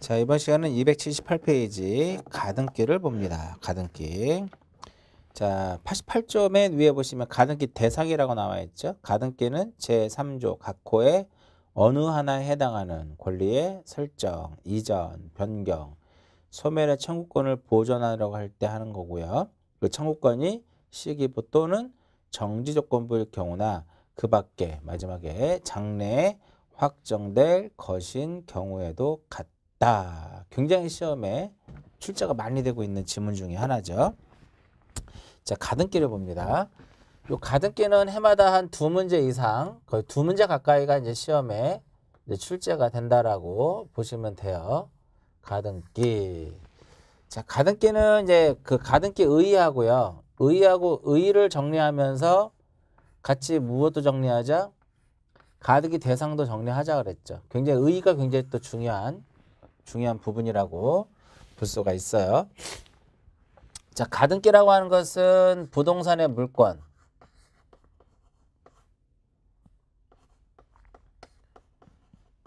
자, 이번 시간은 278페이지 가등기를 봅니다. 가등기. 자, 88조 맨 위에 보시면 가등기 대상이라고 나와 있죠. 가등기는 제3조 각 호의 어느 하나에 해당하는 권리의 설정, 이전, 변경, 소멸의 청구권을 보존하려고 할 때 하는 거고요. 그 청구권이 시기부 또는 정지조건부일 경우나 그 밖에 마지막에 장래에 확정될 것인 경우에도 같다. 굉장히 시험에 출제가 많이 되고 있는 지문 중에 하나죠. 자, 가등기를 봅니다. 요 가등기는 해마다 한 2문제 이상, 거의 2문제 가까이가 이제 시험에 이제 출제가 된다라고 보시면 돼요. 가등기. 자, 가등기는 이제 그 가등기 의의하고요. 의의하고 의의를 정리하면서 같이 무엇도 정리하자? 가등기 대상도 정리하자 그랬죠. 굉장히 의의가 굉장히 또 중요한 부분이라고 볼 수가 있어요. 자, 가등기라고 하는 것은 부동산의 물권,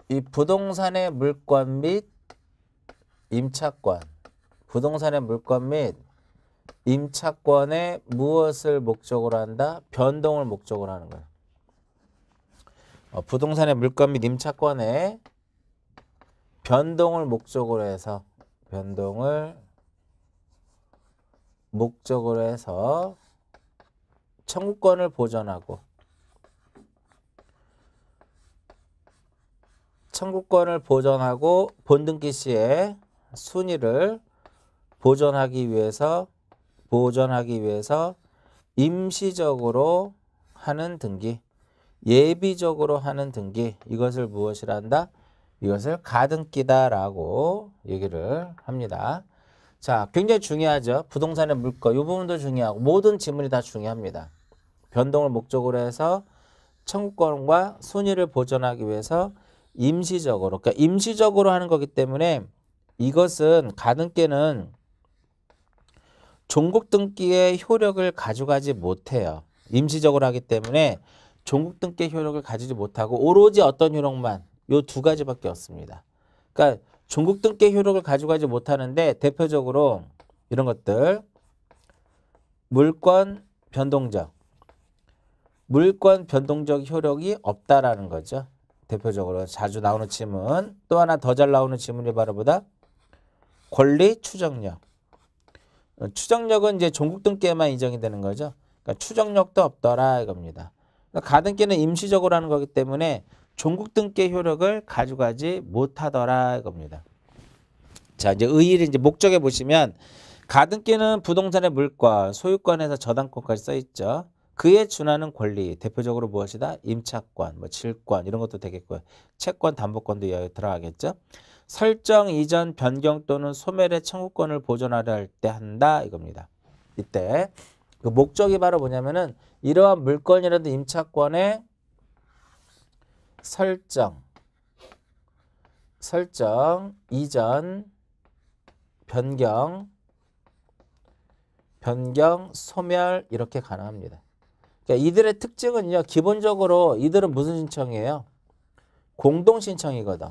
이 부동산의 물권 및 임차권, 부동산의 물권 및 임차권에 무엇을 목적으로 한다? 변동을 목적으로 하는 거예요. 부동산의 물권 및 임차권에 변동을 목적으로 해서 청구권을 보전하고 본등기 시에 순위를 보존하기 위해서 임시적으로 하는 등기, 예비적으로 하는 등기, 이것을 무엇이라 한다? 이것을 가등기다라고 얘기를 합니다. 자, 굉장히 중요하죠. 부동산의 물권, 이 부분도 중요하고 모든 지문이 다 중요합니다. 변동을 목적으로 해서 청구권과 순위를 보존하기 위해서 임시적으로, 그러니까 임시적으로 하는 거기 때문에 이것은 가등기는 종국등기의 효력을 가져가지 못해요. 임시적으로 하기 때문에 종국등기의 효력을 가지지 못하고 오로지 어떤 효력만, 요 2가지밖에 없습니다. 그러니까 종국등기의 효력을 가져가지 못하는데 대표적으로 이런 것들, 물권 변동적 효력이 없다라는 거죠. 대표적으로 자주 나오는 지문. 또 하나 더 잘 나오는 지문이 바로 보다 권리 추정력. 추정력은 이제 종국등기에만 인정이 되는 거죠. 그러니까 추정력도 없더라 이겁니다. 그러니까 가등기는 임시적으로 하는 거기 때문에 종국등기의 효력을 가져가지 못하더라 이겁니다. 자, 이제 의의를 이제 목적에 보시면 가등기는 부동산의 물권, 소유권에서 저당권까지 써 있죠. 그에 준하는 권리, 대표적으로 무엇이다? 임차권, 뭐 질권 이런 것도 되겠고요. 채권, 담보권도 여기 들어가겠죠. 설정, 이전, 변경 또는 소멸의 청구권을 보존하려 할 때 한다 이겁니다. 이때 그 목적이 바로 뭐냐면은 이러한 물권이라도 임차권의 설정, 이전, 변경, 소멸 이렇게 가능합니다. 그러니까 이들의 특징은요. 기본적으로 이들은 무슨 신청이에요? 공동신청이거든.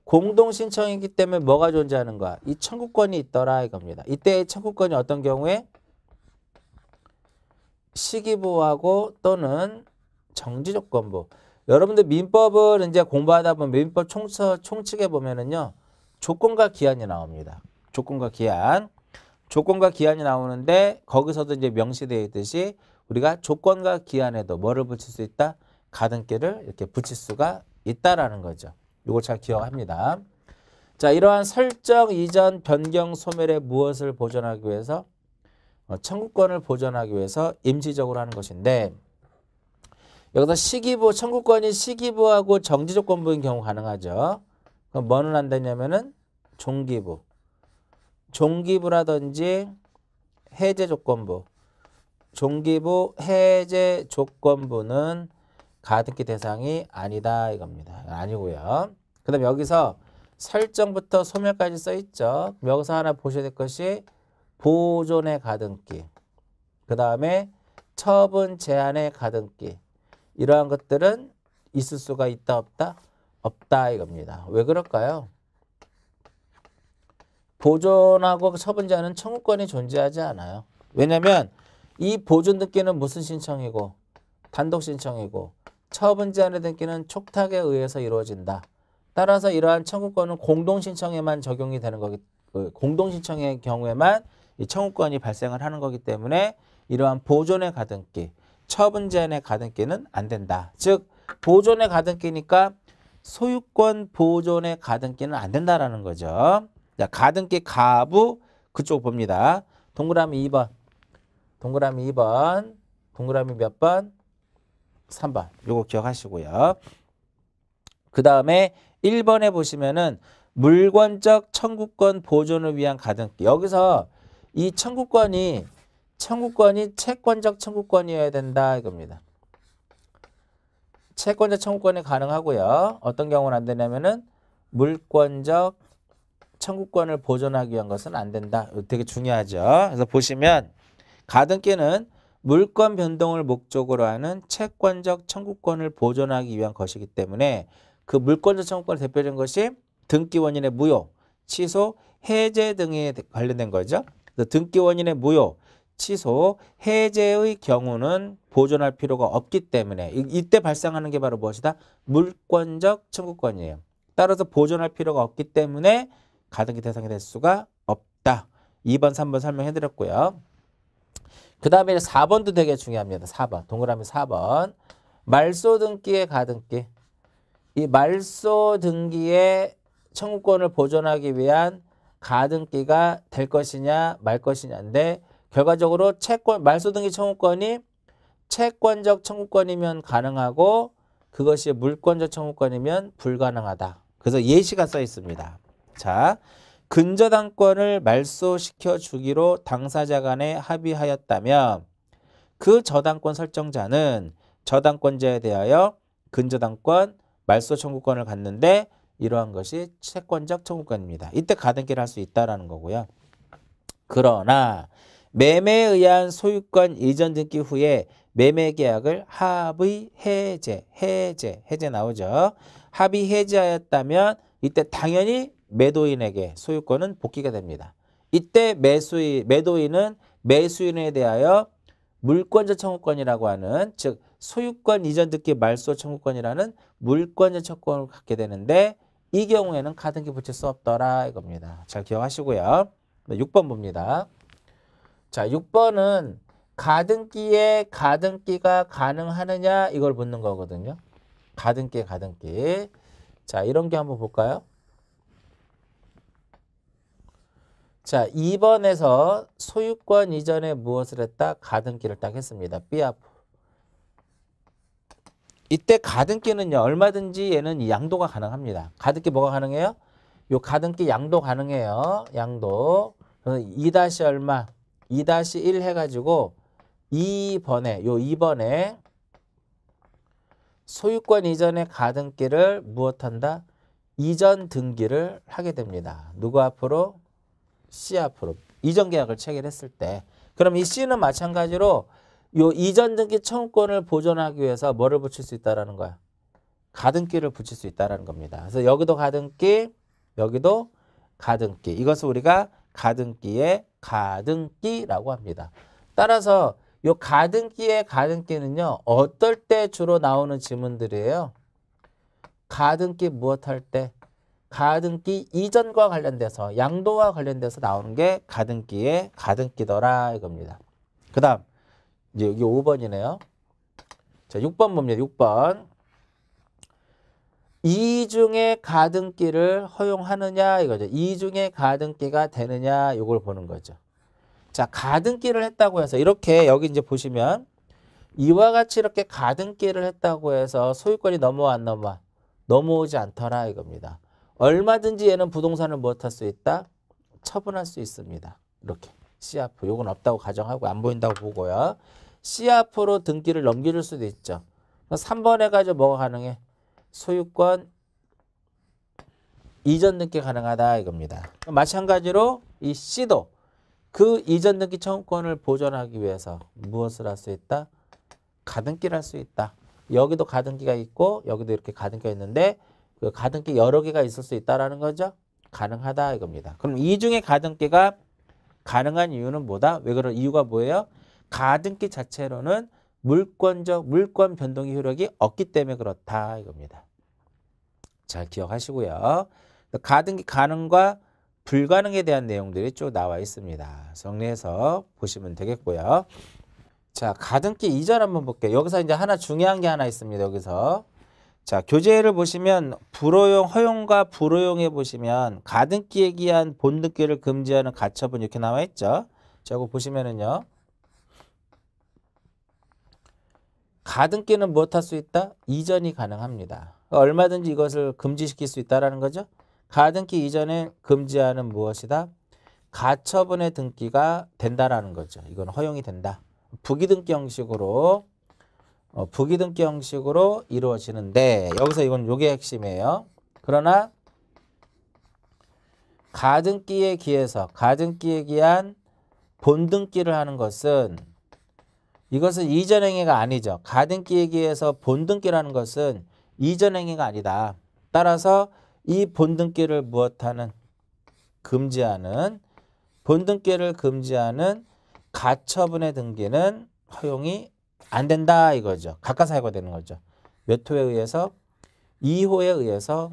공동신청이기 때문에 뭐가 존재하는 거야? 이 청구권이 있더라 이겁니다. 이때의 청구권이 어떤 경우에? 시기부하고 또는 정지조건부. 여러분들 민법을 이제 공부하다 보면 민법 총칙에 보면은요. 조건과 기한이 나옵니다. 조건과 기한이 나오는데 거기서도 이제 명시되어 있듯이 우리가 조건과 기한에도 뭐를 붙일 수 있다? 가등기를 이렇게 붙일 수가 있다라는 거죠. 이걸 잘 기억합니다. 자, 이러한 설정, 이전, 변경, 소멸에 무엇을 보존하기 위해서? 청구권을 보존하기 위해서 임시적으로 하는 것인데 여기서 청구권이 시기부하고 정지조건부인 경우 가능하죠. 그럼 뭐는 안 되냐면은 종기부라든지 해제조건부, 해제조건부는 가등기 대상이 아니다 이겁니다. 아니고요. 그 다음에 여기서 설정부터 소멸까지 써 있죠. 여기서 하나 보셔야 될 것이 보존의 가등기, 그 다음에 처분 제한의 가등기, 이러한 것들은 있을 수가 있다 없다? 없다 이겁니다. 왜 그럴까요? 보존하고 처분제한은 청구권이 존재하지 않아요. 왜냐하면 이 보존 등기는 무슨 신청이고 단독 신청이고 처분제한의 등기는 촉탁에 의해서 이루어진다. 따라서 이러한 청구권은 공동 신청에만 적용이 되는 거기, 공동 신청의 경우에만 이 청구권이 발생을 하는 거기 때문에 이러한 보존의 가등기, 처분제한의 가등기는 안 된다. 즉 보존의 가등기니까 소유권 보존의 가등기는 안 된다라는 거죠. 자, 가등기 가부 그쪽 봅니다. 동그라미 2번. 동그라미 2번. 동그라미 몇 번? 3번. 요거 기억하시고요. 그 다음에 1번에 보시면은 물권적 청구권 보존을 위한 가등기. 여기서 이 청구권이 채권적 청구권이어야 된다 이겁니다. 채권적 청구권이 가능하고요. 어떤 경우는 안 되냐면은 물권적 청구권을 보존하기 위한 것은 안 된다. 되게 중요하죠. 그래서 보시면 가등기는 물권 변동을 목적으로 하는 채권적 청구권을 보존하기 위한 것이기 때문에 그 물권적 청구권의 대표적인 것이 등기 원인의 무효, 취소, 해제 등에 관련된 거죠. 그래서 등기 원인의 무효, 취소, 해제의 경우는 보존할 필요가 없기 때문에 이때 발생하는 게 바로 무엇이다? 물권적 청구권이에요. 따라서 보존할 필요가 없기 때문에 가등기 대상이 될 수가 없다. 2번, 3번 설명해드렸고요. 그 다음에 4번도 되게 중요합니다. 4번. 동그라미 4번. 말소 등기의 가등기. 이 말소 등기의 청구권을 보존하기 위한 가등기가 될 것이냐 말 것이냐인데 결과적으로 말소 등기 청구권이 채권적 청구권이면 가능하고 그것이 물권적 청구권이면 불가능하다. 그래서 예시가 써 있습니다. 자, 근저당권을 말소시켜 주기로 당사자 간에 합의하였다면 그 저당권 설정자는 저당권자에 대하여 근저당권 말소 청구권을 갖는데 이러한 것이 채권적 청구권입니다. 이때 가등기를 할 수 있다라는 거고요. 그러나 매매에 의한 소유권 이전 등기 후에 매매 계약을 합의 해제 나오죠. 합의 해제하였다면 이때 당연히 매도인에게 소유권은 복귀가 됩니다. 이때 매도인은 매수인에 대하여 물권적 청구권이라고 하는 즉 소유권 이전 등기 말소 청구권이라는 물권적 청구권을 갖게 되는데 이 경우에는 가등기 붙일 수 없더라 이겁니다. 잘 기억하시고요. 6번 봅니다. 자, 6번은 가등기에 가등기가 가능하느냐 이걸 묻는 거거든요. 가등기. 자, 이런 게 한번 볼까요? 자, 2번에서 소유권 이전에 무엇을 했다? 가등기를 딱 했습니다. B앞. 이때 가등기는요. 얼마든지 얘는 양도가 가능합니다. 가등기 뭐가 가능해요? 요 가등기 양도 가능해요. 양도. 2- 얼마? 2-1 해가지고 2번에 소유권 이전의 가등기를 무엇한다? 이전 등기를 하게 됩니다. 누구 앞으로? C 앞으로. 이전 계약을 체결했을 때. 그럼 이 C는 마찬가지로 요 이전 등기 청구권을 보존하기 위해서 뭐를 붙일 수 있다라는 거야? 가등기를 붙일 수 있다라는 겁니다. 그래서 여기도 가등기, 여기도 가등기. 이것을 우리가 가등기의 가등기라고 합니다. 따라서 요 가등기의 가등기는요. 어떨 때 주로 나오는 지문들이에요? 가등기 무엇할 때? 가등기 이전과 관련돼서 양도와 관련돼서 나오는 게 가등기의 가등기더라 이겁니다. 그 다음 이제 여기 5번이네요. 자, 6번 봅니다. 6번. 이중의 가등기를 허용하느냐 이거죠. 이중의 가등기가 되느냐 이걸 보는 거죠. 자, 가등기를 했다고 해서 이렇게 여기 이제 보시면 이와 같이 이렇게 가등기를 했다고 해서 소유권이 넘어와 안 넘어와? 넘어오지 않더라 이겁니다. 얼마든지 얘는 부동산을 무엇할 수 있다? 처분할 수 있습니다. 이렇게 C앞으로 요건 없다고 가정하고 안 보인다고 보고요. C앞으로 등기를 넘겨줄 수도 있죠. 3번 해가지고 뭐가 가능해? 소유권 이전 등기 가능하다 이겁니다. 마찬가지로 이 C도 그 이전 등기 청구권을 보존하기 위해서 무엇을 할 수 있다? 가등기를 할 수 있다. 여기도 가등기가 있고 여기도 이렇게 가등기가 있는데 그 가등기 여러 개가 있을 수 있다라는 거죠. 가능하다 이겁니다. 그럼 이 중에 가등기가 가능한 이유는 뭐다? 왜 그런 이유가 뭐예요? 가등기 자체로는 물권 변동의 효력이 없기 때문에 그렇다 이겁니다. 잘 기억하시고요. 가등기 가능과 불가능에 대한 내용들이 쭉 나와 있습니다. 정리해서 보시면 되겠고요. 자, 가등기 이전 한번 볼게요. 여기서 이제 하나 중요한 게 하나 있습니다. 여기서. 자, 교재를 보시면 불허용, 허용과 불허용에 보시면 가등기에 기한 본등기를 금지하는 가처분 이렇게 나와 있죠. 자, 이거 보시면은요. 가등기는 무엇 할 수 있다? 이전이 가능합니다. 얼마든지 이것을 금지시킬 수 있다라는 거죠. 가등기 이전에 금지하는 무엇이다? 가처분의 등기가 된다라는 거죠. 이건 허용이 된다. 부기등기 형식으로 부기등기 형식으로 이루어지는데 여기서 이건 요게 핵심이에요. 그러나 가등기에 기한 본등기를 하는 것은 이것은 이전 행위가 아니죠. 가등기에 기해서 본등기라는 것은 이전 행위가 아니다. 따라서 이 본등기를 무엇하는 본등기를 금지하는 가처분의 등기는 허용이 안 된다 이거죠. 각하사유가 되는 거죠. 몇 호에 의해서? 2호에 의해서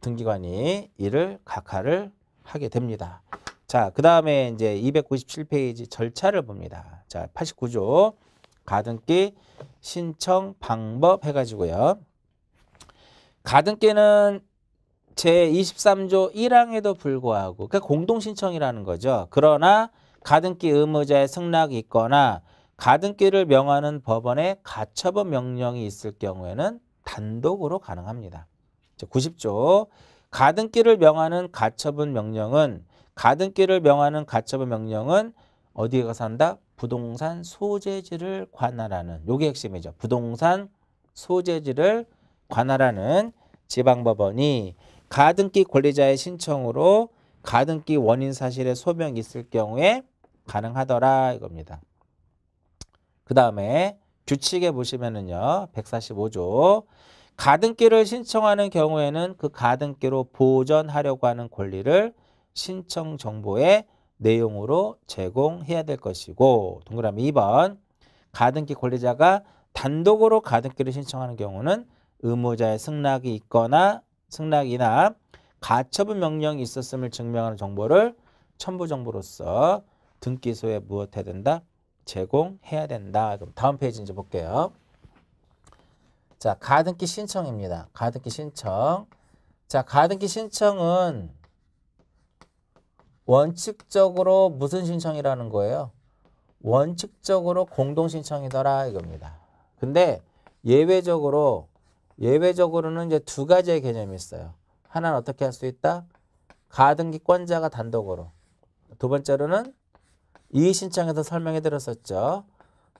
등기관이 이를 각하를 하게 됩니다. 자, 그 다음에 이제 297페이지 절차를 봅니다. 자, 89조 가등기 신청 방법 해가지고요. 가등기는 제23조 1항에도 불구하고 그러니까 공동신청이라는 거죠. 그러나 가등기 의무자의 승낙이 있거나 가등기를 명하는 법원의 가처분 명령이 있을 경우에는 단독으로 가능합니다. 90조 가등기를 명하는 가처분 명령은 어디에 가서 한다? 부동산 소재지를 관할하는 요게 핵심이죠. 부동산 소재지를 관할하는 지방법원이 가등기 권리자의 신청으로 가등기 원인 사실의 소명이 있을 경우에 가능하더라 이겁니다. 그 다음에 규칙에 보시면은요. 145조 가등기를 신청하는 경우에는 그 가등기로 보전하려고 하는 권리를 신청 정보의 내용으로 제공해야 될 것이고 동그라미 2번 가등기 권리자가 단독으로 가등기를 신청하는 경우는 의무자의 승낙이나 가처분 명령이 있었음을 증명하는 정보를 첨부 정보로서 등기소에 무엇해야 된다? 제공해야 된다. 그럼 다음 페이지 이제 볼게요. 자, 가등기 신청입니다. 가등기 신청. 자, 가등기 신청은 원칙적으로 무슨 신청이라는 거예요? 원칙적으로 공동신청이더라 이겁니다. 근데 예외적으로는 이제 두 가지의 개념이 있어요. 하나는 어떻게 할 수 있다? 가등기권자가 단독으로. 두 번째로는 이 신청에서 설명해 드렸었죠.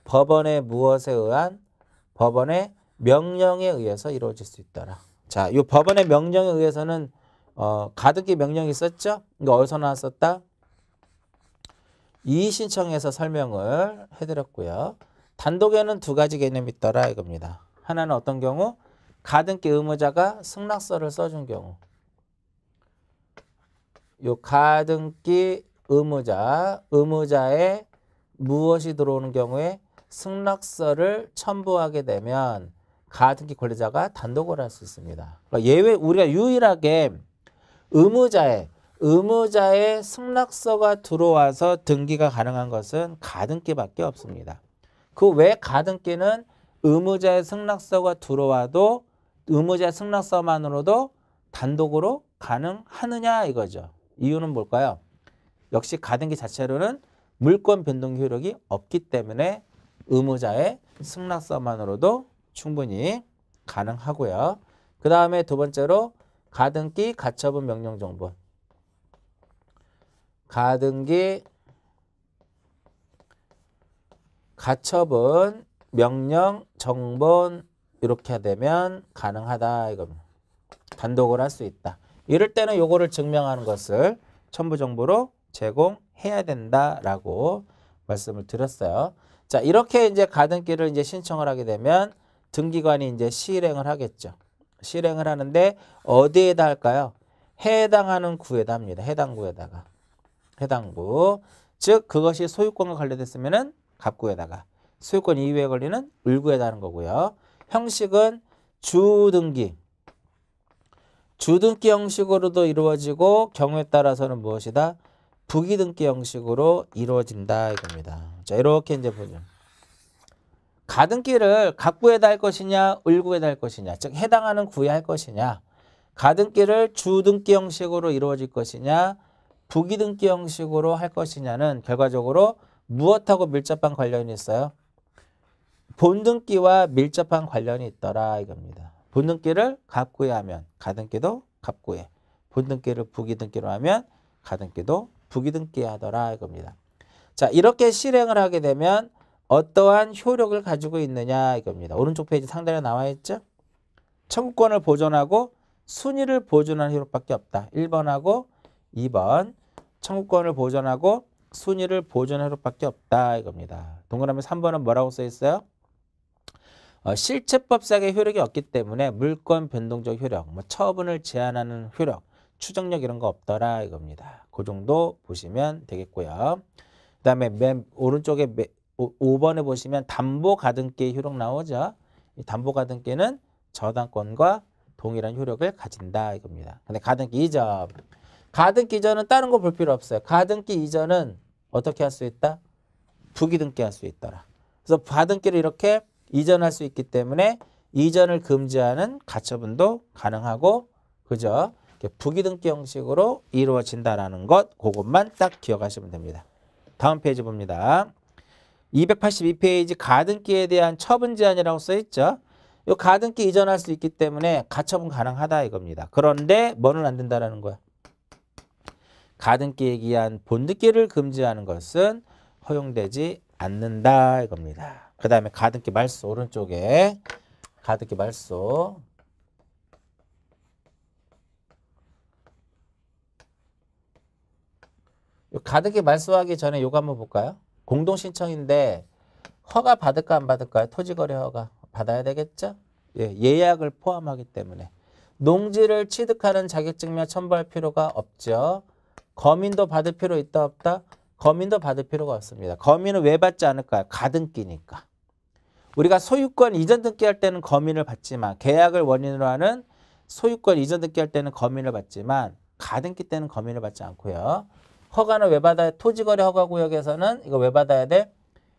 법원의 명령에 의해서 이루어질 수 있더라. 자, 이 법원의 명령에 의해서는 가등기 명령이 있었죠? 이거 어디서 나왔었다? 이 신청에서 설명을 해드렸고요. 단독에는 두 가지 개념이 있더라 이겁니다. 하나는 어떤 경우? 가등기 의무자가 승낙서를 써준 경우. 요 가등기 의무자에 무엇이 들어오는 경우에 승낙서를 첨부하게 되면 가등기 권리자가 단독으로 할 수 있습니다. 그러니까 우리가 유일하게 의무자의 승낙서가 들어와서 등기가 가능한 것은 가등기밖에 없습니다. 그 외 가등기는 의무자의 승낙서가 들어와도 의무자의 승낙서만으로도 단독으로 가능하느냐 이거죠. 이유는 뭘까요? 역시 가등기 자체로는 물권 변동 효력이 없기 때문에 의무자의 승낙서만으로도 충분히 가능하고요. 그 다음에 두 번째로 가등기 가처분 명령 정본. 가등기 가처분 명령 정본 이렇게 되면 가능하다 이겁니다. 단독으로 할 수 있다. 이럴 때는 요거를 증명하는 것을 첨부 정보로 제공해야 된다라고 말씀을 드렸어요. 자, 이렇게 이제 가등기를 이제 신청을 하게 되면 등기관이 이제 시행을 하겠죠. 실행을 하는데 어디에다 할까요? 해당하는 구에다 합니다. 해당 구에다가. 해당구. 즉 그것이 소유권과 관련됐으면은 갑구에다가, 소유권 이외에 걸리는 을구에다 하는 거고요. 형식은 주등기. 주등기 형식으로도 이루어지고 경우에 따라서는 무엇이다? 부기등기 형식으로 이루어진다 이겁니다. 자, 이렇게 이제 보죠. 가등기를 갑구에다 할 것이냐, 을구에다 할 것이냐, 즉 해당하는 구에 할 것이냐, 가등기를 주등기 형식으로 이루어질 것이냐, 부기등기 형식으로 할 것이냐는 결과적으로 무엇하고 밀접한 관련이 있어요? 본등기와 밀접한 관련이 있더라 이겁니다. 본등기를 갑구에 하면 가등기도 갑구에, 본등기를 부기등기로 하면 가등기도 부기등기에 하더라 이겁니다. 자, 이렇게 실행을 하게 되면 어떠한 효력을 가지고 있느냐 이겁니다. 오른쪽 페이지 상단에 나와 있죠? 청구권을 보존하고 순위를 보존하는 효력밖에 없다. 1번하고 2번 청구권을 보존하고 순위를 보존하는 효력밖에 없다 이겁니다. 동그라미 3번은 뭐라고 써 있어요? 실체법상의 효력이 없기 때문에 물권 변동적 효력, 뭐 처분을 제한하는 효력, 추정력 이런 거 없더라 이겁니다. 그 정도 보시면 되겠고요. 그 다음에 맨 오른쪽에 5번에 보시면 담보가등기의 효력 나오죠. 이 담보가등기는 저당권과 동일한 효력을 가진다 이겁니다. 근데 가등기 이전. 가등기 이전은 다른 거 볼 필요 없어요. 가등기 이전은 어떻게 할 수 있다? 부기등기 할 수 있더라. 그래서 가등기를 이렇게 이전할 수 있기 때문에 이전을 금지하는 가처분도 가능하고, 그죠? 부기등기 형식으로 이루어진다라는 것, 그것만 딱 기억하시면 됩니다. 다음 페이지 봅니다. 282페이지 가등기에 대한 처분 제한이라고 써 있죠. 이 가등기 이전할 수 있기 때문에 가처분 가능하다 이겁니다. 그런데 뭐는 안 된다라는 거야? 가등기에 기한 본등기를 금지하는 것은 허용되지 않는다 이겁니다. 그 다음에 가등기 말소 오른쪽에 가등기 말소. 가등기 말소하기 전에 요거 한번 볼까요? 공동신청인데 허가 받을까 안 받을까요? 토지거래 허가 받아야 되겠죠? 예, 예약을 포함하기 때문에. 농지를 취득하는 자격증명 첨부할 필요가 없죠. 거민도 받을 필요 있다 없다? 거민도 받을 필요가 없습니다. 거민은 왜 받지 않을까요? 가등기니까. 우리가 소유권 이전 등기할 때는 거민을 받지만, 계약을 원인으로 하는 소유권 이전 등기할 때는 거민을 받지만 가등기 때는 거민을 받지 않고요. 허가는 왜 받아야? 토지거래 허가구역에서는 이거 왜 받아야 돼?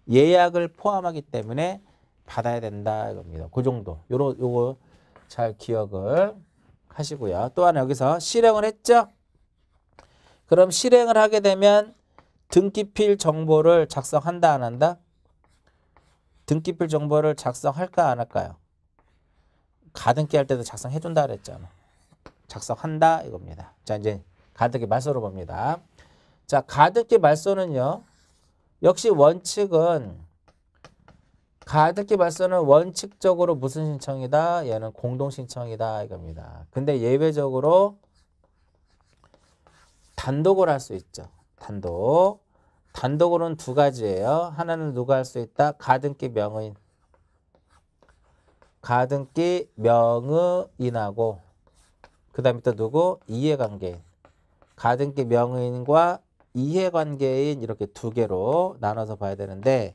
예약을 포함하기 때문에 받아야 된다 이겁니다. 그 정도. 요거 잘 기억을 하시고요. 또 하나 여기서 실행을 했죠? 그럼 실행을 하게 되면 등기필 정보를 작성한다 안 한다? 등기필 정보를 작성할까 안 할까요? 가등기 할 때도 작성해준다 그랬잖아. 작성한다 이겁니다. 자, 이제 가등기 말소로 봅니다. 자, 가등기 말소는요. 역시 원칙은 가등기 말소는 원칙적으로 무슨 신청이다? 얘는 공동신청이다 이겁니다. 근데 예외적으로 단독으로 할 수 있죠. 단독으로는 두 가지예요. 하나는 누가 할 수 있다? 가등기 명의인. 가등기 명의인하고 그 다음에 또 누구? 이해관계인. 가등기 명의인과 이해관계인 이렇게 두 개로 나눠서 봐야 되는데,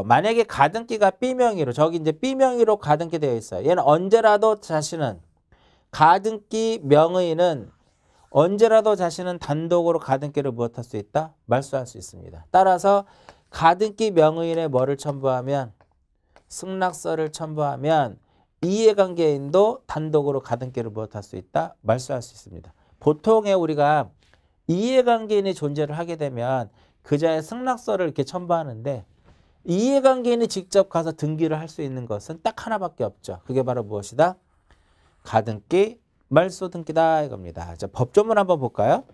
만약에 가등기가 B명의로, 저기 이제 B명의로 가등기 되어 있어요. 얘는 언제라도 자신은, 가등기 명의인은 언제라도 자신은 단독으로 가등기를 무엇할 수 있다? 말소할 수 있습니다. 따라서 가등기 명의인에 뭐를 첨부하면? 승낙서를 첨부하면 이해관계인도 단독으로 가등기를 무엇할 수 있다? 말소할 수 있습니다. 보통에 우리가 이해관계인이 존재를 하게 되면 그자의 승낙서를 이렇게 첨부하는데, 이해관계인이 직접 가서 등기를 할 수 있는 것은 딱 하나밖에 없죠. 그게 바로 무엇이다? 가등기 말소 등기다 이겁니다. 자, 법조문 한번 볼까요?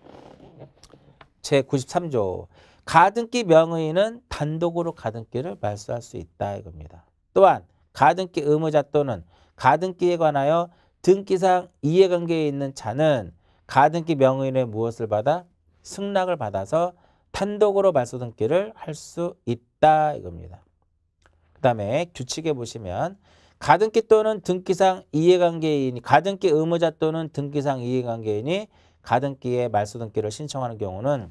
제93조. 가등기 명의인은 단독으로 가등기를 말소할 수 있다 이겁니다. 또한 가등기 의무자 또는 가등기에 관하여 등기상 이해관계에 있는 자는 가등기 명의인의 무엇을 받아? 승낙을 받아서 단독으로 말소 등기를 할 수 있다 이겁니다. 그 다음에 규칙에 보시면 가등기 또는 등기상 이해관계인이 가등기 의무자 또는 등기상 이해관계인이 가등기에 말소 등기를 신청하는 경우는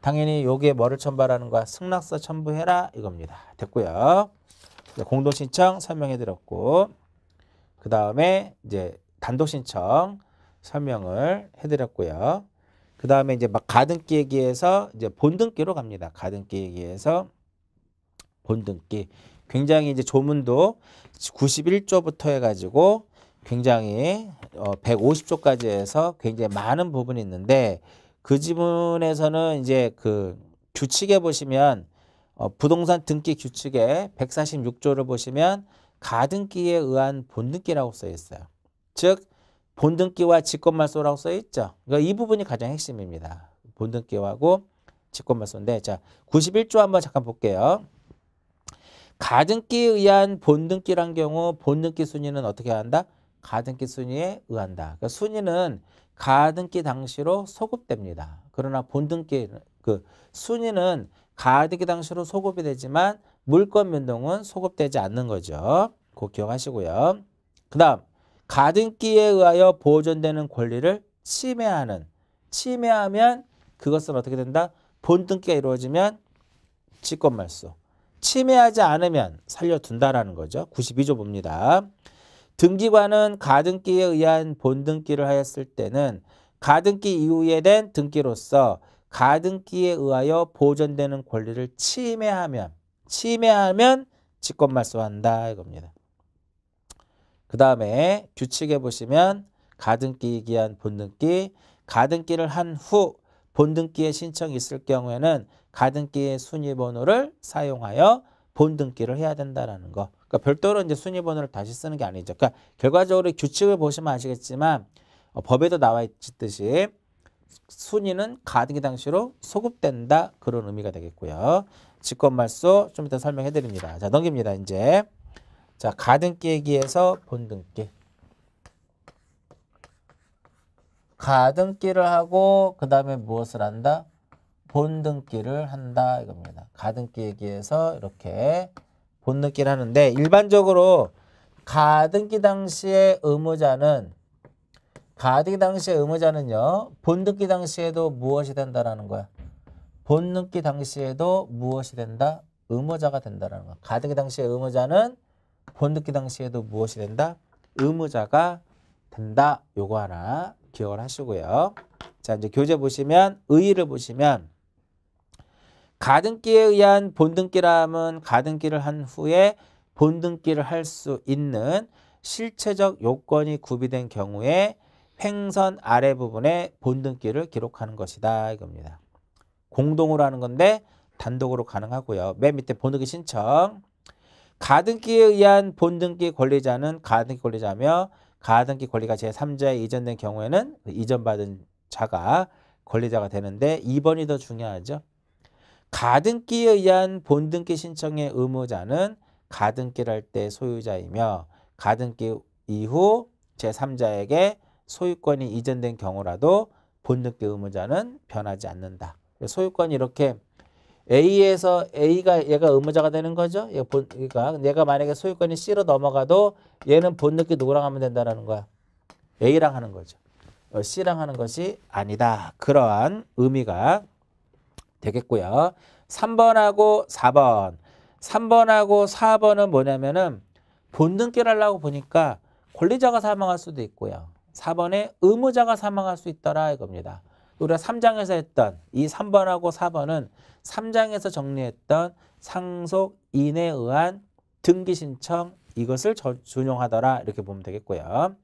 당연히 여기에 뭐를 첨부하라는 거야? 승낙서 첨부해라 이겁니다. 됐고요. 공동 신청 설명해 드렸고 그 다음에 이제 단독 신청 설명을 해 드렸고요. 그 다음에 이제 막 가등기 얘기해서 이제 본등기로 갑니다. 가등기 얘기해서 본등기. 굉장히 이제 조문도 91조부터 해가지고 굉장히 150조까지 해서 굉장히 많은 부분이 있는데 그 지문에서는 이제 그 규칙에 보시면 부동산 등기 규칙에 146조를 보시면 가등기에 의한 본등기라고 써 있어요. 즉 본등기와 직권말소라고 써 있죠. 그러니까 이 부분이 가장 핵심입니다. 본등기하고 직권말소인데 자 91조 한번 잠깐 볼게요. 가등기에 의한 본등기란 경우 본등기 순위는 어떻게 한다? 가등기 순위에 의한다. 그러니까 순위는 가등기 당시로 소급됩니다. 그러나 본등기 그 순위는 가등기 당시로 소급이 되지만 물권 변동은 소급되지 않는 거죠. 그거 기억하시고요. 그 다음 가등기에 의하여 보존되는 권리를 침해하면 그것은 어떻게 된다? 본등기가 이루어지면 직권말소. 침해하지 않으면 살려둔다라는 거죠. 92조 봅니다. 등기관은 가등기에 의한 본등기를 하였을 때는 가등기 이후에 된 등기로서 가등기에 의하여 보존되는 권리를 침해하면 직권말소한다 이겁니다. 그 다음에 규칙에 보시면 가등기 기한 본등기, 가등기를 한 후 본등기에 신청이 있을 경우에는 가등기의 순위번호를 사용하여 본등기를 해야 된다라는 거. 그러니까 별도로 이제 순위번호를 다시 쓰는 게 아니죠. 그러니까 결과적으로 규칙을 보시면 아시겠지만 법에도 나와 있듯이 순위는 가등기 당시로 소급된다 그런 의미가 되겠고요. 직권말소 좀 이따 설명해 드립니다. 자 넘깁니다. 이제 자 가등기 얘기해서 본등기. 가등기를 하고 그 다음에 무엇을 한다? 본등기를 한다 이겁니다. 가등기 얘기해서 이렇게 본등기를 하는데 일반적으로 가등기 당시의 의무자는요. 본등기 당시에도 무엇이 된다라는 거야? 본등기 당시에도 무엇이 된다? 의무자가 된다라는 거야. 가등기 당시의 의무자는 본등기 당시에도 무엇이 된다? 의무자가 된다. 요거 하나 기억을 하시고요. 자, 이제 교재 보시면 의의를 보시면 가등기에 의한 본등기라면 가등기를 한 후에 본등기를 할 수 있는 실체적 요건이 구비된 경우에 횡선 아래 부분에 본등기를 기록하는 것이다 이겁니다. 공동으로 하는 건데 단독으로 가능하고요. 맨 밑에 본등기 신청. 가등기에 의한 본등기 권리자는 가등기 권리자며 가등기 권리가 제3자에 이전된 경우에는 이전받은 자가 권리자가 되는데 2번이 더 중요하죠. 가등기에 의한 본등기 신청의 의무자는 가등기를 할 때 소유자이며 가등기 이후 제3자에게 소유권이 이전된 경우라도 본등기 의무자는 변하지 않는다. 소유권이 이렇게 A에서 얘가 의무자가 되는 거죠. 얘가 만약에 소유권이 C로 넘어가도 얘는 본등기 누구랑 하면 된다는 거야? A랑 하는 거죠. C랑 하는 것이 아니다. 그러한 의미가 되겠고요. 3번하고 4번. 3번하고 4번은 뭐냐면은 본등기를 하려고 보니까 권리자가 사망할 수도 있고요. 4번에 의무자가 사망할 수 있더라 이겁니다. 우리가 3장에서 했던 이 3번하고 4번은 3장에서 정리했던 상속인에 의한 등기 신청 이것을 준용하더라 이렇게 보면 되겠고요.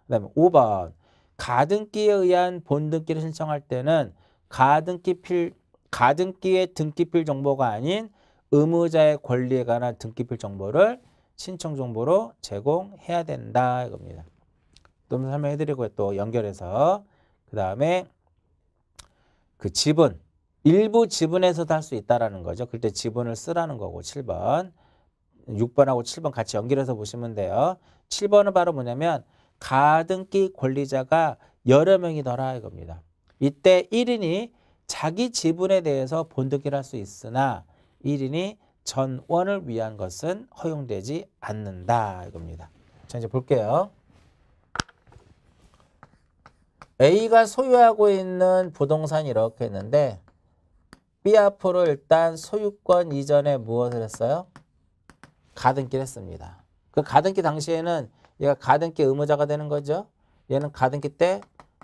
그 다음에 5번 가등기에 의한 본등기를 신청할 때는 가등기의 등기필 정보가 아닌 의무자의 권리에 관한 등기필 정보를 신청 정보로 제공해야 된다 이겁니다. 또 설명해 드리고 또 연결해서 그 다음에 그 지분 일부 지분에서도 할 수 있다라는 거죠. 그때 지분을 쓰라는 거고 7번 6번하고 7번 같이 연결해서 보시면 돼요. 7번은 바로 뭐냐면 가등기 권리자가 여러 명이더라 이겁니다. 이때 1인이 자기 지분에 대해서 본등기를 할 수 있으나 1인이 전원을 위한 것은 허용되지 않는다 이겁니다. 자, 이제 볼게요. A가 소유하고 있는 부동산이 이렇게 있는데 B 앞으로 일단 소유권 이전에 무엇을 했어요? 가등기를 했습니다. 그 가등기 당시에는 얘가 가등기 의무자가 되는 거죠. 얘는 가등기 때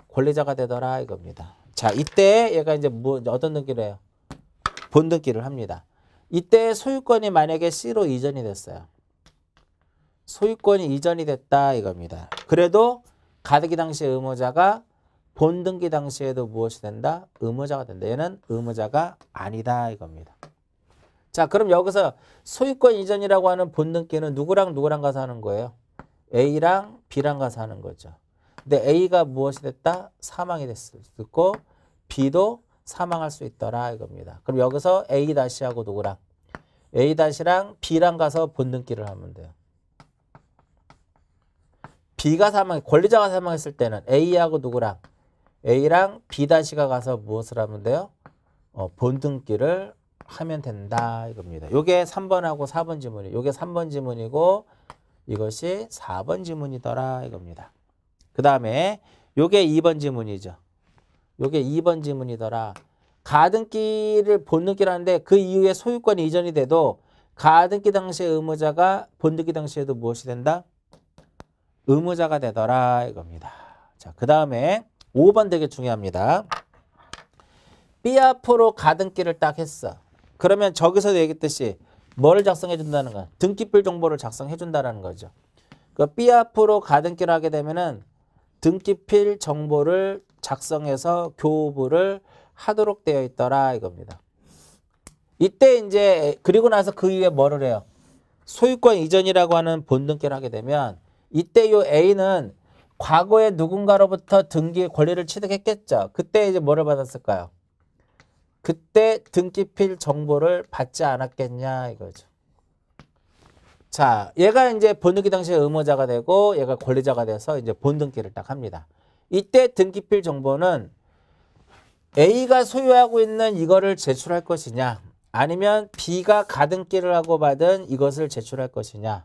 권리자가 되더라 이겁니다. 자, 이때 얘가 이제 어떤 등기를 해요? 본등기를 합니다. 이때 소유권이 만약에 C로 이전이 됐어요. 소유권이 이전이 됐다 이겁니다. 그래도 가등기 당시 의무자가 본등기 당시에도 무엇이 된다? 의무자가 된다. 얘는 의무자가 아니다 이겁니다. 자, 그럼 여기서 소유권 이전이라고 하는 본등기는 누구랑 가서 하는 거예요? A랑 B랑 가서 하는 거죠. 근데 A가 무엇이 됐다? 사망이 됐고 B도 사망할 수 있더라 이겁니다. 그럼 여기서 A-하고 누구랑? A-랑 B랑 가서 본등기를 하면 돼요. B가 권리자가 사망했을 때는 A하고 누구랑? A랑 B-가 가서 무엇을 하면 돼요? 본등기를 하면 된다 이겁니다. 이게 3번하고 4번 지문이에요. 이게 3번 지문이고 이것이 4번 지문이더라 이겁니다. 그 다음에 이게 2번 지문이죠. 이게 2번 지문이더라. 가등기를 본등기를 하는데 그 이후에 소유권이 이전이 돼도 가등기 당시의 의무자가 본등기 당시에도 무엇이 된다? 의무자가 되더라 이겁니다. 자, 그 다음에 5번 되게 중요합니다. B 앞으로 가등기를 딱 했어. 그러면 저기서 얘기했듯이 뭐를 작성해 준다는 거야? 등기필 정보를 작성해 준다는 거죠. 그 B 앞으로 가등기를 하게 되면은 등기필 정보를 작성해서 교부를 하도록 되어 있더라 이겁니다. 이때 이제 그리고 나서 그 이후에 뭐를 해요? 소유권 이전이라고 하는 본등기를 하게 되면 이때 요 A는 과거에 누군가로부터 등기 권리를 취득했겠죠. 그때 이제 뭐를 받았을까요? 그때 등기필 정보를 받지 않았겠냐 이거죠. 자, 얘가 이제 본등기 당시에 의무자가 되고 얘가 권리자가 돼서 이제 본등기를 딱 합니다. 이때 등기필 정보는 A가 소유하고 있는 이거를 제출할 것이냐 아니면 B가 가등기를 하고 받은 이것을 제출할 것이냐.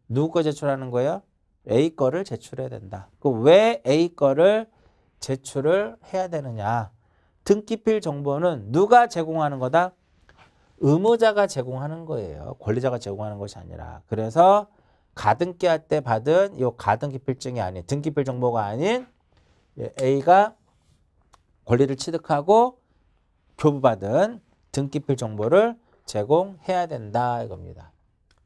누구 거 제출하는 거예요? A 거를 제출해야 된다. 왜 A 거를 제출을 해야 되느냐. 등기필 정보는 누가 제공하는 거다? 의무자가 제공하는 거예요. 권리자가 제공하는 것이 아니라. 그래서 가등기 할 때 받은 이 가등기필증이 아닌 등기필 정보가 아닌 A가 권리를 취득하고 교부받은 등기필 정보를 제공해야 된다 이겁니다.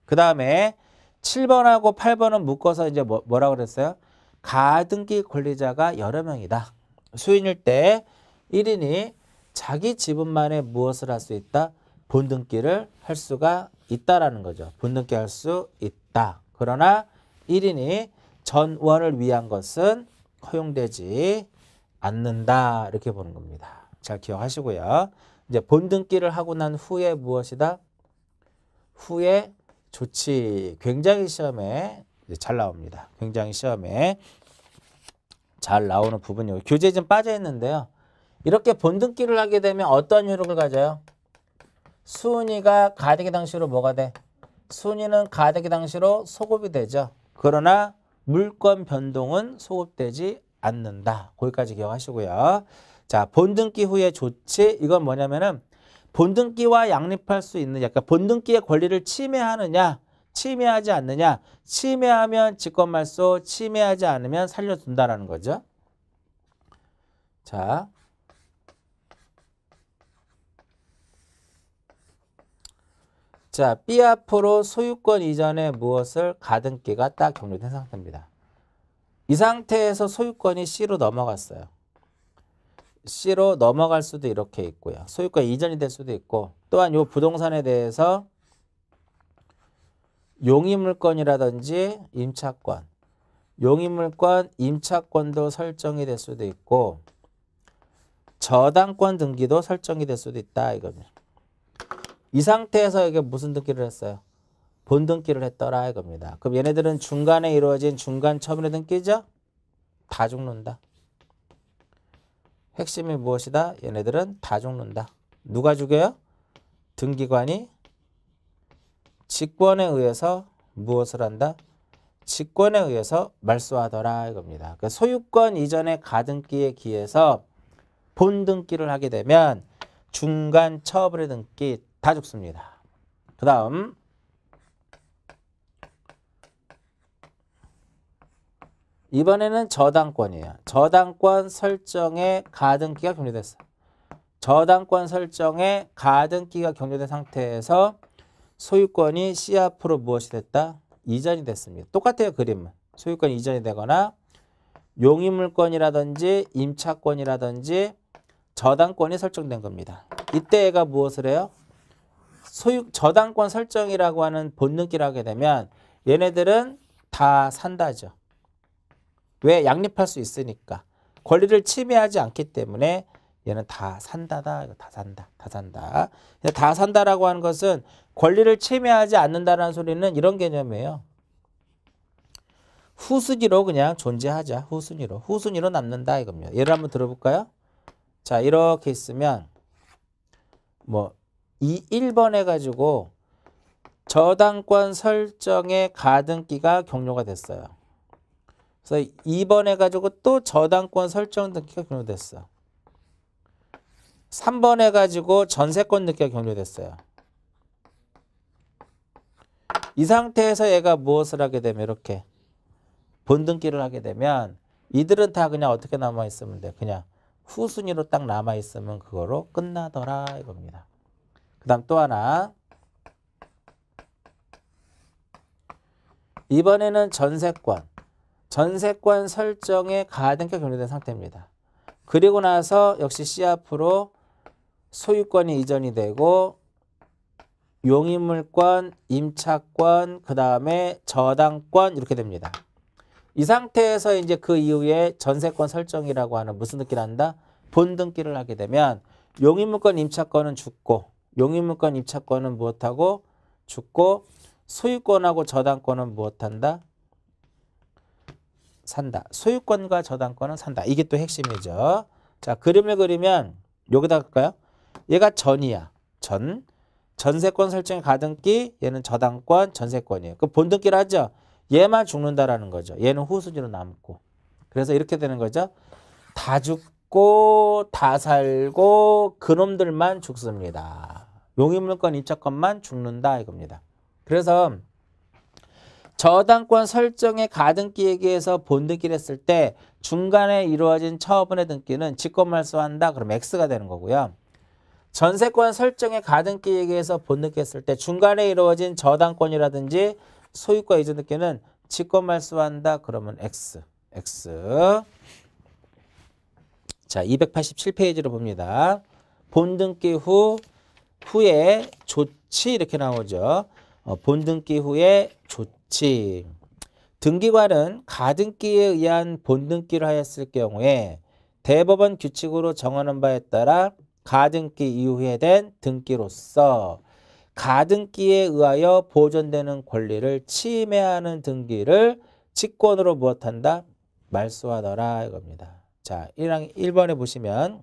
그 다음에 7번하고 8번은 묶어서 이제 뭐라고 그랬어요? 가등기 권리자가 여러 명이다. 수인일 때 1인이 자기 지분만에 무엇을 할 수 있다? 본등기를 할 수가 있다라는 거죠. 본등기 할 수 있다. 그러나 1인이 전원을 위한 것은 허용되지 않는다. 이렇게 보는 겁니다. 잘 기억하시고요. 이제 본등기를 하고 난 후에 무엇이다? 후에 조치. 굉장히 시험에 잘 나옵니다. 굉장히 시험에 잘 나오는 부분이고 교재에 좀 빠져 있는데요. 이렇게 본등기를 하게 되면 어떤 효력을 가져요? 수은이가 가등기 당시로 뭐가 돼? 수은이는 가등기 당시로 소급이 되죠. 그러나 물권 변동은 소급되지 않는다. 거기까지 기억하시고요. 자, 본등기 후의 조치. 이건 뭐냐면은 본등기와 양립할 수 있는 약간 본등기의 권리를 침해하느냐, 침해하지 않느냐. 침해하면 직권말소, 침해하지 않으면 살려둔다라는 거죠. 자, B 앞으로 소유권 이전에 무엇을 가등기가 딱 격려된 상태입니다. 이 상태에서 소유권이 C로 넘어갔어요. C로 넘어갈 수도 이렇게 있고요. 소유권 이전이 될 수도 있고 또한 이 부동산에 대해서 용의물권이라든지 임차권, 용의물권, 임차권도 설정이 될 수도 있고 저당권 등기도 설정이 될 수도 있다 이겁니다. 이 상태에서 이게 무슨 등기를 했어요? 본등기를 했더라 이겁니다. 그럼 얘네들은 중간에 이루어진 중간 처분의 등기죠? 다 죽는다. 핵심이 무엇이다? 얘네들은 다 죽는다. 누가 죽여요? 등기관이 직권에 의해서 무엇을 한다? 직권에 의해서 말소하더라 이겁니다. 그러니까 소유권 이전의 가등기에 기해서 본등기를 하게 되면 중간 처분의 등기 다 죽습니다. 그 다음 이번에는 저당권이에요. 저당권 설정에 가등기가 격려됐어. 저당권 설정에 가등기가 격려된 상태에서 소유권이 C 앞으로 무엇이 됐다? 이전이 됐습니다. 똑같아요. 그림은. 소유권이 이전이 되거나 용의물권이라든지 임차권이라든지 저당권이 설정된 겁니다. 이때 얘가 무엇을 해요? 저당권 설정이라고 하는 본등기를 하게 되면 얘네들은 다 산다죠. 왜? 양립할 수 있으니까. 권리를 침해하지 않기 때문에 얘는 다 산다다. 이거 다 산다. 다 산다. 다 산다라고 하는 것은 권리를 침해하지 않는다라는 소리는 이런 개념이에요. 후순위로 그냥 존재하자. 후순위로. 후순위로 남는다 이겁니다. 예를 한번 들어볼까요? 자, 이렇게 있으면 뭐 이 1번 해가지고 저당권 설정의 가등기가 격려가 됐어요. 그래서 2번 해가지고 또 저당권 설정 등기가 격려됐어. 3번 해가지고 전세권 등기가 격려됐어요. 이 상태에서 얘가 무엇을 하게 되면 이렇게 본등기를 하게 되면 이들은 다 그냥 어떻게 남아있으면 돼? 그냥 후순위로 딱 남아있으면 그거로 끝나더라 이겁니다. 그 다음 또 하나. 이번에는 전세권. 전세권 설정에 가등기가 격려된 상태입니다. 그리고 나서 역시 C 앞으로 소유권이 이전이 되고 용의물권, 임차권, 그 다음에 저당권 이렇게 됩니다. 이 상태에서 이제 그 이후에 전세권 설정이라고 하는 무슨 등기를 한다? 본등기를 하게 되면 용의물권, 임차권은 죽고 용의물권, 임차권은 무엇하고? 죽고 소유권하고 저당권은 무엇한다? 산다. 소유권과 저당권은 산다. 이게 또 핵심이죠. 자, 그림을 그리면 여기다 할까요? 얘가 전이야. 전세권 설정의 가등기, 얘는 저당권, 전세권이에요. 그 본등기를 하죠. 얘만 죽는다라는 거죠. 얘는 후순위로 남고. 그래서 이렇게 되는 거죠. 다 죽고 다 살고 그놈들만 죽습니다. 용의물권, 임차권만 죽는다 이겁니다. 그래서 저당권 설정의 가등기에 의해서 본등기를 했을 때 중간에 이루어진 처분의 등기는 직권말소한다. 그럼 X가 되는 거고요. 전세권 설정의 가등기에 의해서 본등기 했을 때 중간에 이루어진 저당권이라든지 소유권 이전 등기는 직권말소한다. 그러면 X. 자, 287페이지로 봅니다. 본등기 후에 조치 이렇게 나오죠. 본등기 후에 조치. 등기관은 가등기에 의한 본등기를 하였을 경우에 대법원 규칙으로 정하는 바에 따라 가등기 이후에 된 등기로서 가등기에 의하여 보존되는 권리를 침해하는 등기를 직권으로 무엇한다? 말소하더라 이겁니다. 자, 1번에 보시면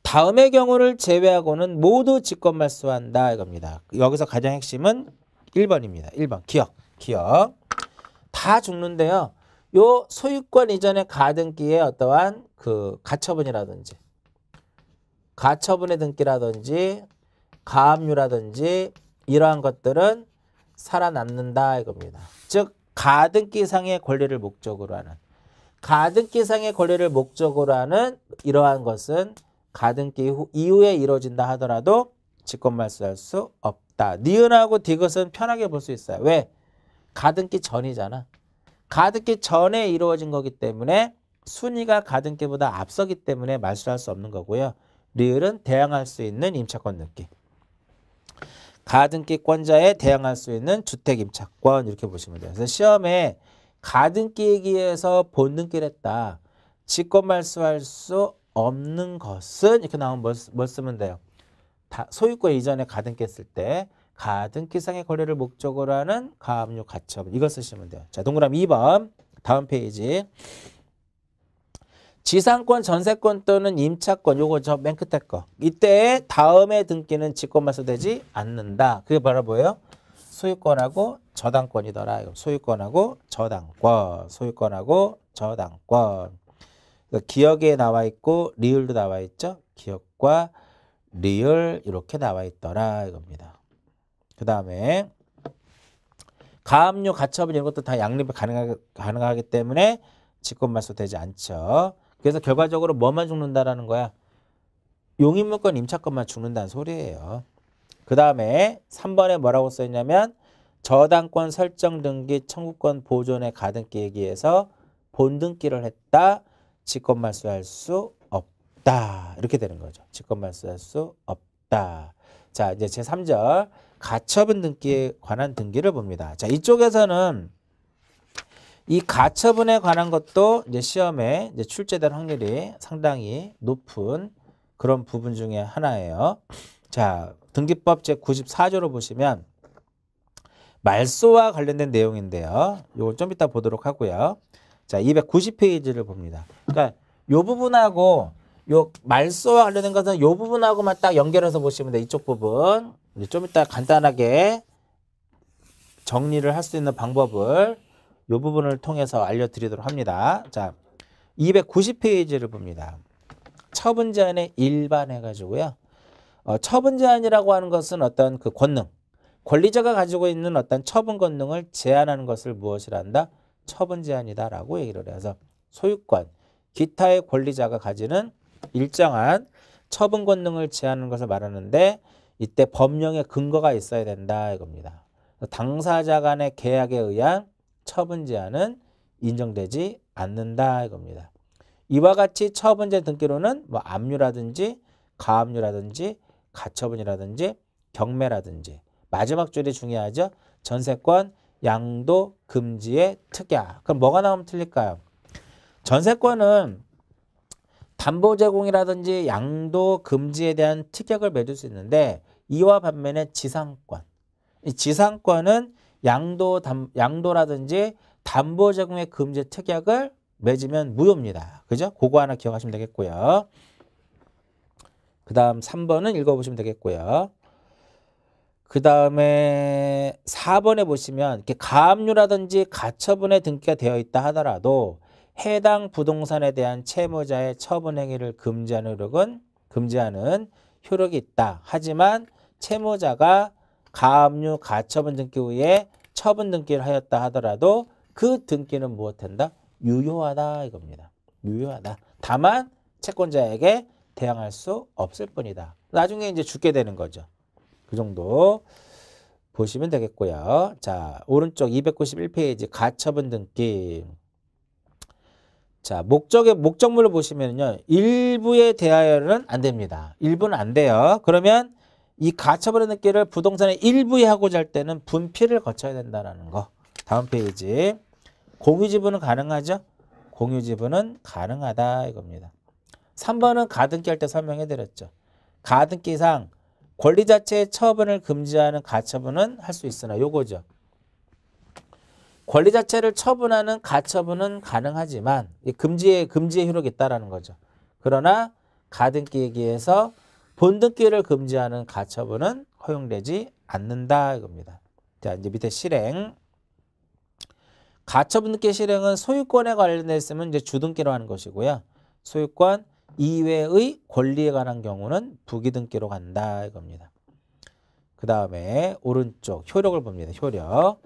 다음의 경우를 제외하고는 모두 직권말소한다 이겁니다. 여기서 가장 핵심은 1번입니다. 1번 기억. 다 죽는데요. 요 소유권 이전의 가등기에 어떠한 그 가처분이라든지 가처분의 등기라든지 가압류라든지 이러한 것들은 살아남는다 이겁니다. 즉 가등기상의 권리를 목적으로 하는 가등기상의 권리를 목적으로 하는 이러한 것은 가등기 이후에 이루어진다 하더라도 직권말소할 수 없다. 니은하고 디귿은 편하게 볼 수 있어요. 왜? 가등기 전이잖아. 가등기 전에 이루어진 거기 때문에 순위가 가등기보다 앞서기 때문에 말소할 수 없는 거고요. 리을은 대항할 수 있는 임차권 등기. 가등기권자에 대항할 수 있는 주택임차권 이렇게 보시면 돼요. 그래서 시험에 가등기에 의해서 본등기를 했다. 직권말소할 수 없는 것은 이렇게 나오면 뭘 쓰면 돼요? 소유권 이전에 가등기 했을 때 가등기상의 권리를 목적으로 하는 가압류 가처분 이걸 쓰시면 돼요. 자, 동그라미 2번 다음 페이지. 지상권, 전세권 또는 임차권, 요거 저 맨 끝에 거. 이때 다음에 등기는 직권말소되지 않는다. 그게 바로 뭐예요? 소유권하고 저당권이더라. 소유권하고 저당권, 소유권하고 저당권. 기억에 나와 있고 리을도 나와 있죠. 기억과 리을 이렇게 나와 있더라 이겁니다. 그 다음에 가압류, 가처분 이런 것도 다 양립이 가능하기 때문에 직권말소되지 않죠. 그래서 결과적으로 뭐만 죽는다라는 거야? 용의물권, 임차권만 죽는다는 소리예요. 그 다음에 3번에 뭐라고 써있냐면 저당권 설정 등기 청구권 보존의 가등기 얘기해서 본등기를 했다. 직권말소할 수 없다. 이렇게 되는 거죠. 직권말소할 수 없다. 자, 이제 제3절 가처분 등기에 관한 등기를 봅니다. 자, 이쪽에서는 이 가처분에 관한 것도 이제 시험에 이제 출제될 확률이 상당히 높은 그런 부분 중에 하나예요. 자, 등기법 제94조로 보시면 말소와 관련된 내용인데요. 이걸 좀 이따 보도록 하고요. 자, 290페이지를 봅니다. 그러니까 요 부분하고 요 말소와 관련된 것은 요 부분하고만 딱 연결해서 보시면 돼. 이쪽 부분. 이제 좀 이따 간단하게 정리를 할 수 있는 방법을 요 부분을 통해서 알려드리도록 합니다. 자, 290페이지를 봅니다. 처분 제한의 일반 해가지고요. 처분 제한이라고 하는 것은 어떤 그 권능, 권리자가 가지고 있는 어떤 처분 권능을 제한하는 것을 무엇이라 한다? 처분 제한이다라고 얘기를 해서 소유권, 기타의 권리자가 가지는 일정한 처분 권능을 제한하는 것을 말하는데 이때 법령의 근거가 있어야 된다 이겁니다. 당사자 간의 계약에 의한 처분 제한은 인정되지 않는다 이겁니다. 이와 같이 처분제 등기로는 뭐 압류라든지 가압류라든지 가처분이라든지 경매라든지 마지막 줄이 중요하죠. 전세권, 양도, 금지의 특약. 그럼 뭐가 나오면 틀릴까요? 전세권은 담보 제공이라든지 양도, 금지에 대한 특약을 맺을 수 있는데 이와 반면에 지상권. 이 지상권은 양도라든지 담보 제공의 금지 특약을 맺으면 무효입니다. 그죠? 그거 하나 기억하시면 되겠고요. 그 다음 3번은 읽어보시면 되겠고요. 그 다음에 4번에 보시면 이렇게 가압류라든지 가처분에 등기가 되어 있다 하더라도 해당 부동산에 대한 채무자의 처분 행위를 금지하는 효력이 있다. 하지만 채무자가 가압류, 가처분 등기 후에 처분 등기를 하였다 하더라도 그 등기는 무엇한다? 유효하다 이겁니다. 유효하다. 다만 채권자에게 대항할 수 없을 뿐이다. 나중에 이제 죽게 되는 거죠. 그 정도 보시면 되겠고요. 자, 오른쪽 291페이지 가처분 등기. 자, 목적물을 보시면요. 일부에 대하여는 안 됩니다. 일부는 안 돼요. 그러면 이 가처분 등기를 부동산의 일부에 하고자 할 때는 분필을 거쳐야 된다는 거. 다음 페이지. 공유지분은 가능하죠? 공유지분은 가능하다 이겁니다. 3번은 가등기 할 때 설명해 드렸죠. 가등기상 권리 자체의 처분을 금지하는 가처분은 할 수 있으나 요거죠. 권리 자체를 처분하는 가처분은 가능하지만 금지의 효력이 있다라는 거죠. 그러나 가등기 얘기에서 본등기를 금지하는 가처분은 허용되지 않는다 이겁니다. 자, 이제 밑에 실행. 가처분 등기 실행은 소유권에 관련돼 있으면 이제 주등기로 하는 것이고요. 소유권 이외의 권리에 관한 경우는 부기등기로 간다 이겁니다. 그 다음에 오른쪽 효력을 봅니다. 효력.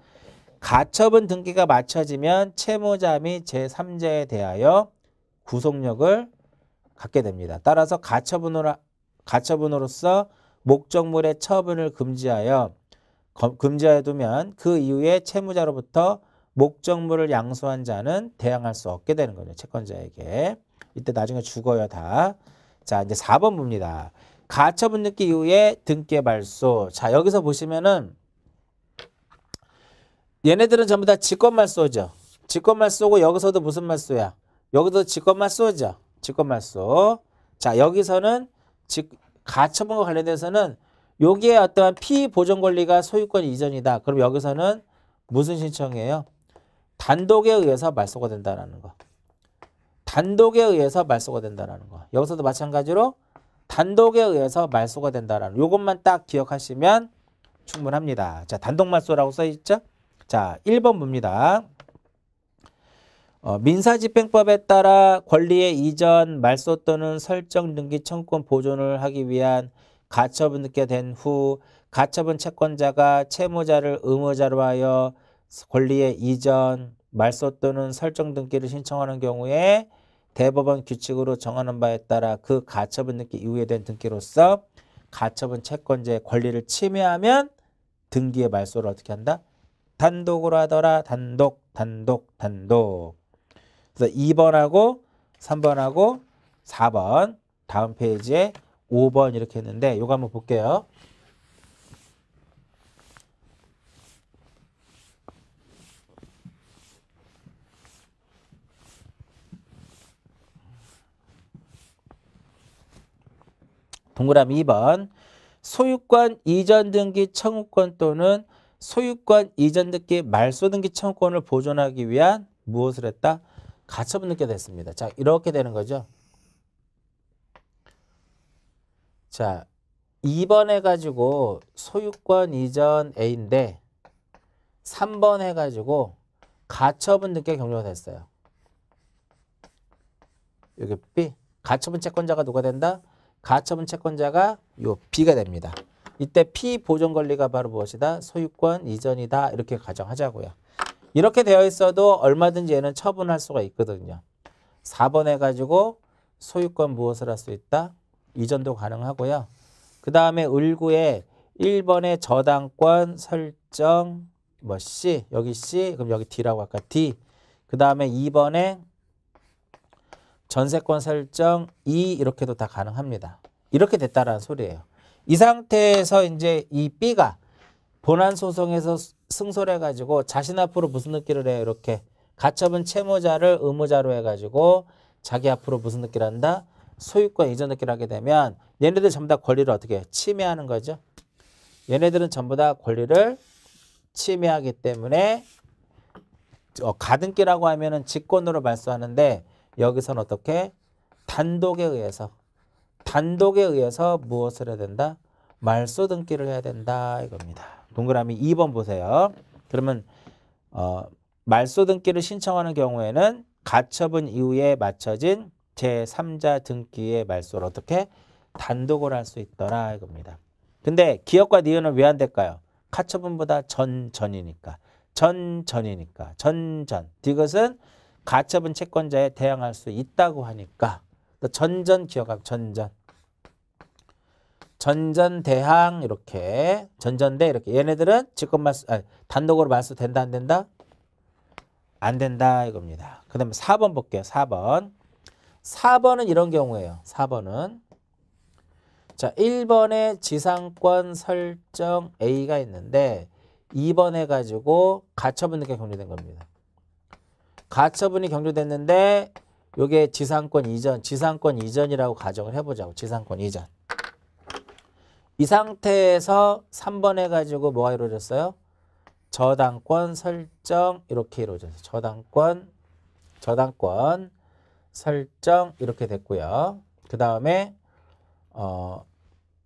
가처분 등기가 마쳐지면 채무자 및 제3자에 대하여 구속력을 갖게 됩니다. 따라서 가처분으로서 목적물의 처분을 금지하여 두면 그 이후에 채무자로부터 목적물을 양수한 자는 대항할 수 없게 되는 거죠. 채권자에게. 이때 나중에 죽어요 다. 자, 이제 4번 봅니다. 가처분 등기 이후에 등기의 말소. 자, 여기서 보시면은 얘네들은 전부 다 직권말소죠. 직권말소고 여기서도 무슨 말소야? 여기도 직권말소죠. 직권말소. 자, 여기서는 가처분과 관련돼서는 여기에 어떠한 피보존 권리가 소유권 이전이다. 그럼 여기서는 무슨 신청이에요? 단독에 의해서 말소가 된다는 거. 단독에 의해서 말소가 된다는 거. 여기서도 마찬가지로 단독에 의해서 말소가 된다는 요것만 딱 기억하시면 충분합니다. 자, 단독 말소라고 써 있죠? 자, 1번 봅니다. 민사집행법에 따라 권리의 이전, 말소 또는 설정 등기 청구권 보존을 하기 위한 가처분 등기가 된 후 가처분 채권자가 채무자를 의무자로 하여 권리의 이전, 말소 또는 설정 등기를 신청하는 경우에 대법원 규칙으로 정하는 바에 따라 그 가처분 등기 이후에 된 등기로서 가처분 채권자의 권리를 침해하면 등기의 말소를 어떻게 한다? 단독으로 하더라. 단독. 그래서 2번하고 3번하고 4번 다음 페이지에 5번 이렇게 했는데 이거 한번 볼게요. 동그라미 2번 소유권 이전 등기 청구권 또는 소유권 이전 등기 말소 등기 청구권을 보존하기 위한 무엇을 했다? 가처분 등기가 됐습니다. 자, 이렇게 되는 거죠. 자, 2번 해가지고 소유권 이전 A인데 3번 해가지고 가처분 등기가 경료가 됐어요. 여기 B. 가처분 채권자가 누가 된다? 가처분 채권자가 요 B가 됩니다. 이때 P 보존 권리가 바로 무엇이다? 소유권 이전이다. 이렇게 가정하자고요. 이렇게 되어 있어도 얼마든지 얘는 처분할 수가 있거든요. 4번 해가지고 소유권 무엇을 할 수 있다? 이전도 가능하고요. 그 다음에 을구에 1번에 저당권 설정 뭐 C, 여기 C, 그럼 여기 D라고 할까? D. 그 다음에 2번에 전세권 설정 E 이렇게도 다 가능합니다. 이렇게 됐다라는 소리예요. 이 상태에서 이제 이 B가 본안 소송에서 승소를 해가지고 자신 앞으로 무슨 등기를 해요? 이렇게 가처분 채무자를 의무자로 해가지고 자기 앞으로 무슨 등기를 한다? 소유권 이전 등기를 하게 되면 얘네들 전부 다 권리를 어떻게 해? 침해하는 거죠. 얘네들은 전부 다 권리를 침해하기 때문에 가등기라고 하면은 직권으로 말소하는데 여기서는 어떻게? 단독에 의해서 무엇을 해야 된다? 말소 등기를 해야 된다 이겁니다. 동그라미 2번 보세요. 그러면 말소 등기를 신청하는 경우에는 가처분 이후에 맞춰진 제3자 등기의 말소를 어떻게? 단독으로 할 수 있더라 이겁니다. 근데 기업과 니은은 왜 안 될까요? 가처분보다 전전이니까. 이것은 가처분 채권자에 대항할 수 있다고 하니까 전전 기억하고 전전 대항 이렇게 전전대 이렇게 얘네들은 단독으로 말소 된다 안 된다? 안 된다 이겁니다. 그 다음에 4번 볼게요. 4번은 이런 경우예요. 4번은 자 1번에 지상권 설정 A가 있는데 2번 해가지고 가처분 등기가 경료된 겁니다. 가처분이 경료됐는데 요게 지상권 이전이라고 가정을 해보자고. 지상권 이전. 이 상태에서 3번 해가지고 뭐가 이루어졌어요? 저당권 설정 이렇게 이루어졌어요. 저당권 설정 이렇게 됐고요. 그 다음에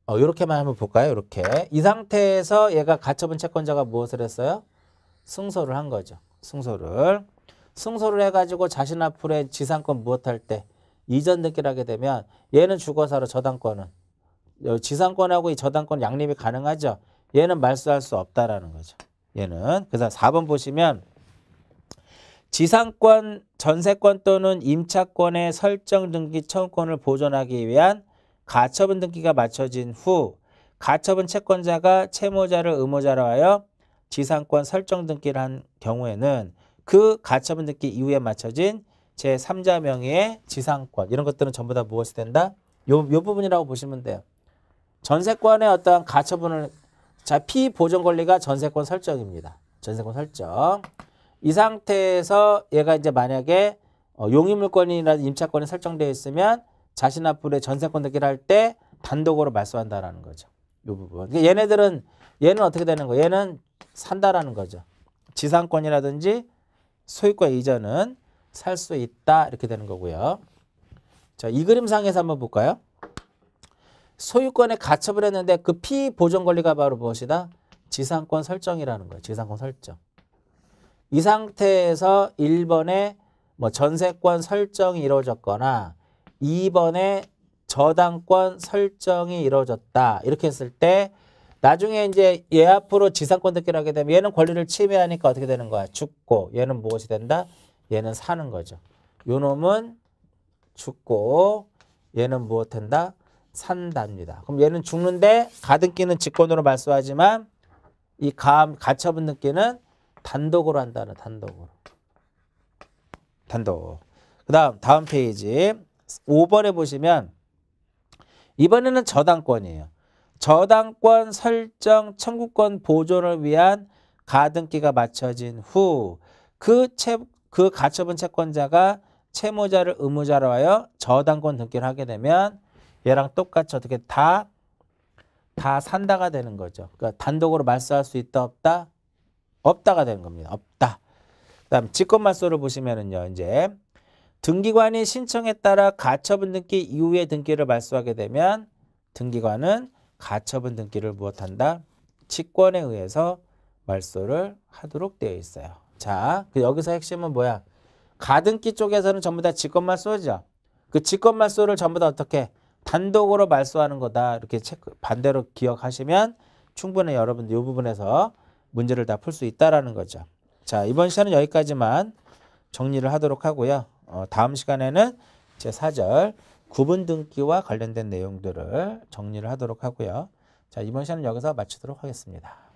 이렇게만 한번 볼까요? 이렇게 이 상태에서 얘가 가처분 채권자가 무엇을 했어요? 승소를 한 거죠. 승소를 해가지고 자신 앞으로의 지상권 무엇할 때 이전 등기를 하게 되면 얘는 죽어서로 저당권은 지상권하고 이 저당권 양립이 가능하죠. 얘는 말소할 수 없다라는 거죠. 얘는 그래서 4번 보시면 지상권, 전세권 또는 임차권의 설정 등기 청구권을 보존하기 위한 가처분 등기가 맞춰진 후 가처분 채권자가 채무자를 의무자로 하여 지상권 설정 등기를 한 경우에는 그 가처분 등기 이후에 맞춰진 제3자 명의의 지상권 이런 것들은 전부 다 무엇이 된다? 요 부분이라고 보시면 돼요. 전세권의 어떠한 가처분을 피보존 권리가 전세권 설정입니다. 전세권 설정. 이 상태에서 얘가 이제 만약에 용의물권이나 임차권이 설정되어 있으면 자신 앞으로의 전세권 등기를 할 때 단독으로 말소한다라는 거죠. 이 부분. 그러니까 얘는 어떻게 되는 거예요? 얘는 산다라는 거죠. 지상권이라든지 소유권 이전은 살 수 있다 이렇게 되는 거고요. 자, 이 그림상에서 한번 볼까요? 소유권에 가처분 했는데 그 피보존 권리가 바로 무엇이다? 지상권 설정이라는 거예요. 지상권 설정. 이 상태에서 1번에 뭐 전세권 설정이 이루어졌거나 2번에 저당권 설정이 이루어졌다. 이렇게 했을 때 나중에 이제 얘 앞으로 지상권 등기를 하게 되면 얘는 권리를 침해하니까 어떻게 되는 거야? 죽고 얘는 무엇이 된다? 얘는 사는 거죠. 요 놈은 죽고 얘는 무엇 한다? 산답니다. 그럼 얘는 죽는데 가등기는 직권으로 말소하지만 이 가처분 등기는 단독으로 한다는 단독으로. 단독. 다음 페이지 5번에 보시면 이번에는 저당권이에요. 저당권 설정 청구권 보존을 위한 가등기가 마쳐진 후 그 가처분 채권자가 채무자를 의무자로 하여 저당권 등기를 하게 되면 얘랑 똑같이 어떻게 다 산다가 되는 거죠. 그러니까 단독으로 말소할 수 있다 없다? 없다가 되는 겁니다. 없다. 그다음 직권말소를 보시면은요. 이제 등기관이 신청에 따라 가처분 등기 이후에 등기를 말소하게 되면 등기관은 가처분 등기를 무엇한다? 직권에 의해서 말소를 하도록 되어 있어요. 자, 여기서 핵심은 뭐야? 가등기 쪽에서는 전부 다 직권말소죠. 그 직권말소를 전부 다 어떻게 단독으로 말소하는 거다. 이렇게 반대로 기억하시면 충분히 여러분들 이 부분에서 문제를 다 풀 수 있다라는 거죠. 자, 이번 시간은 여기까지만 정리를 하도록 하고요. 다음 시간에는 제 4절 구분 등기와 관련된 내용들을 정리를 하도록 하고요. 자, 이번 시간은 여기서 마치도록 하겠습니다.